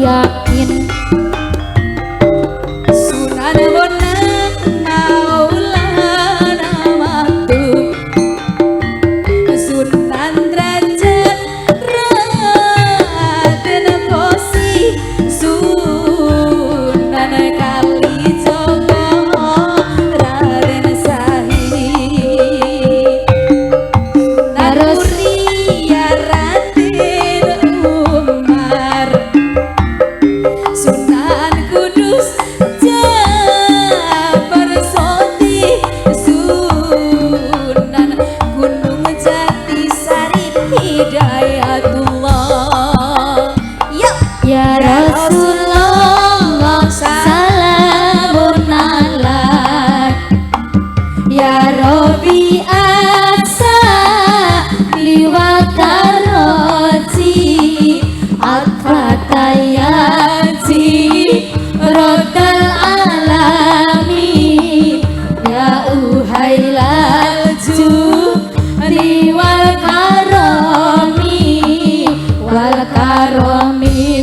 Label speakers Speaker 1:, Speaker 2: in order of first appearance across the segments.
Speaker 1: yakin
Speaker 2: Sunan Bonang Maulana Maktub Sunan Derajat Raden Posi Sunan Kalijogo Raden Sahid Naruria Raden Umar Sunan Kudus Jabar Soti Sunan Gunung Jatisari Hidayatullah
Speaker 1: ya Rasulullah salamun alaik ya Rabbi asa liwakaroji atfatayaji rodal alami ya uhailal riwal karomi wal karomi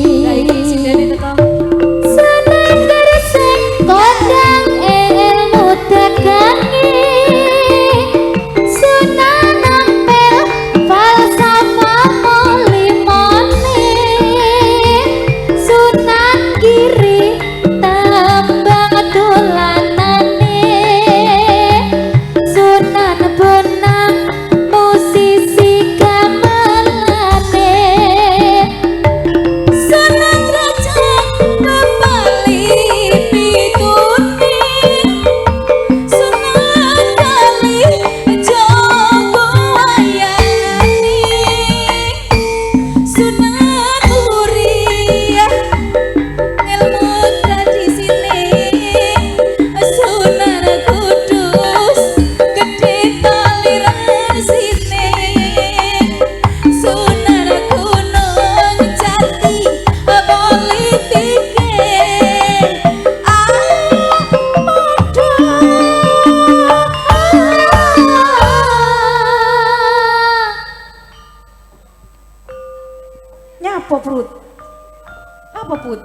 Speaker 1: Sunan Gresik kodang ilmu dagangi Sunan Ampel falsafah molimone Sunan Giri tambang dolanane Sunan Bonang musisi gamelane
Speaker 2: Sunan Derajat Kembali Pitune Sunan Kalijogo Wayani Sunan Muria Ilmu tradisine Sunan Kudus Gede taliran sine Sunan Gunung Jati politike Nyapa perut? Apa put?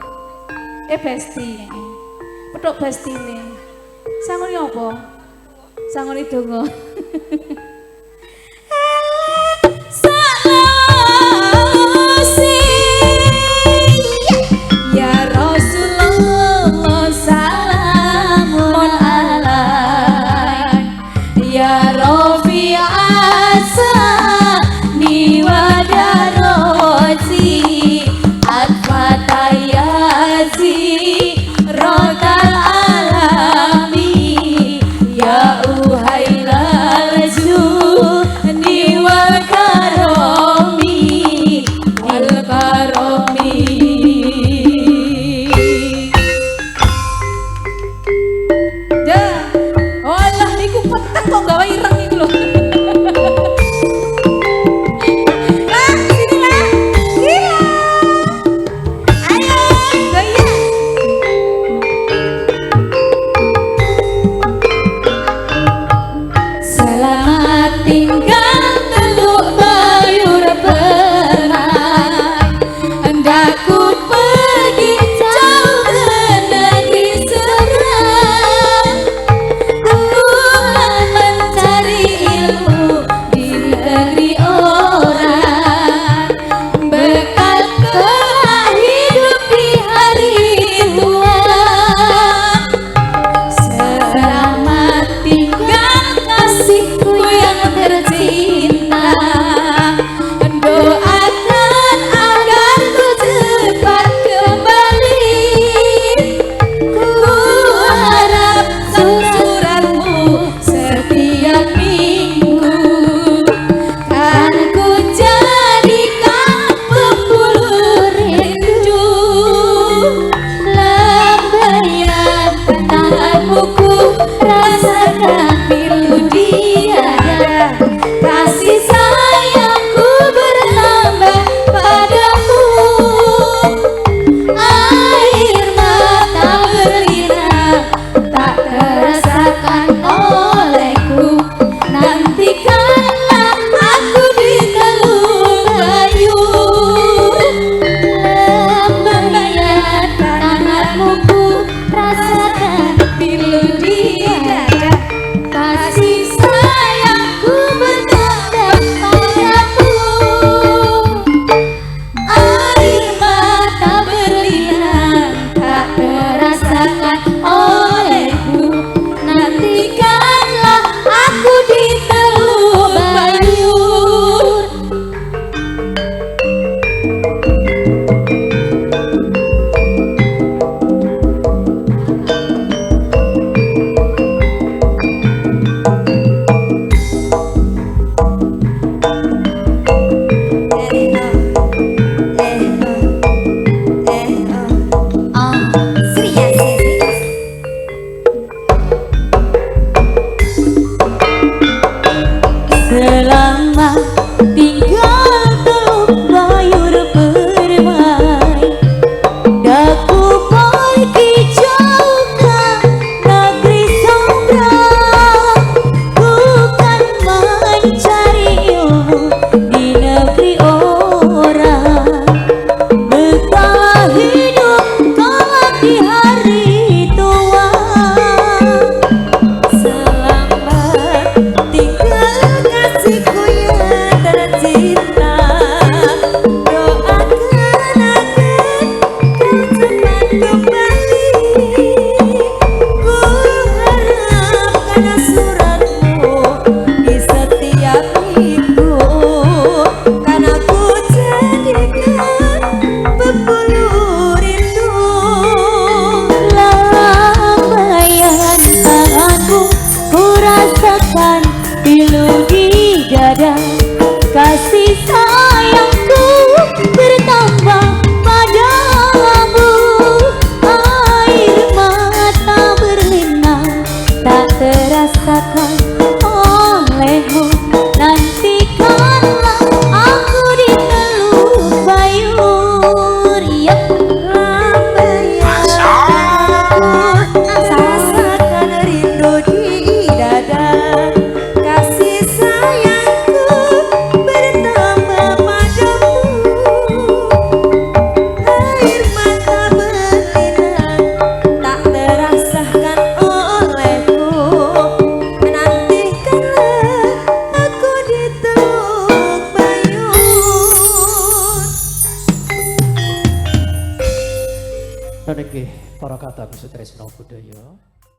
Speaker 2: Besti. Petuk bestine. Sangoni apa? Sangoni donga. Salawasi ya Rasulullah salamun alaik ya Rafi asa niwadaroji atfatayaji rodal alami ya uhailal
Speaker 3: Dan nggih para kata Gusti Tresna Budaya.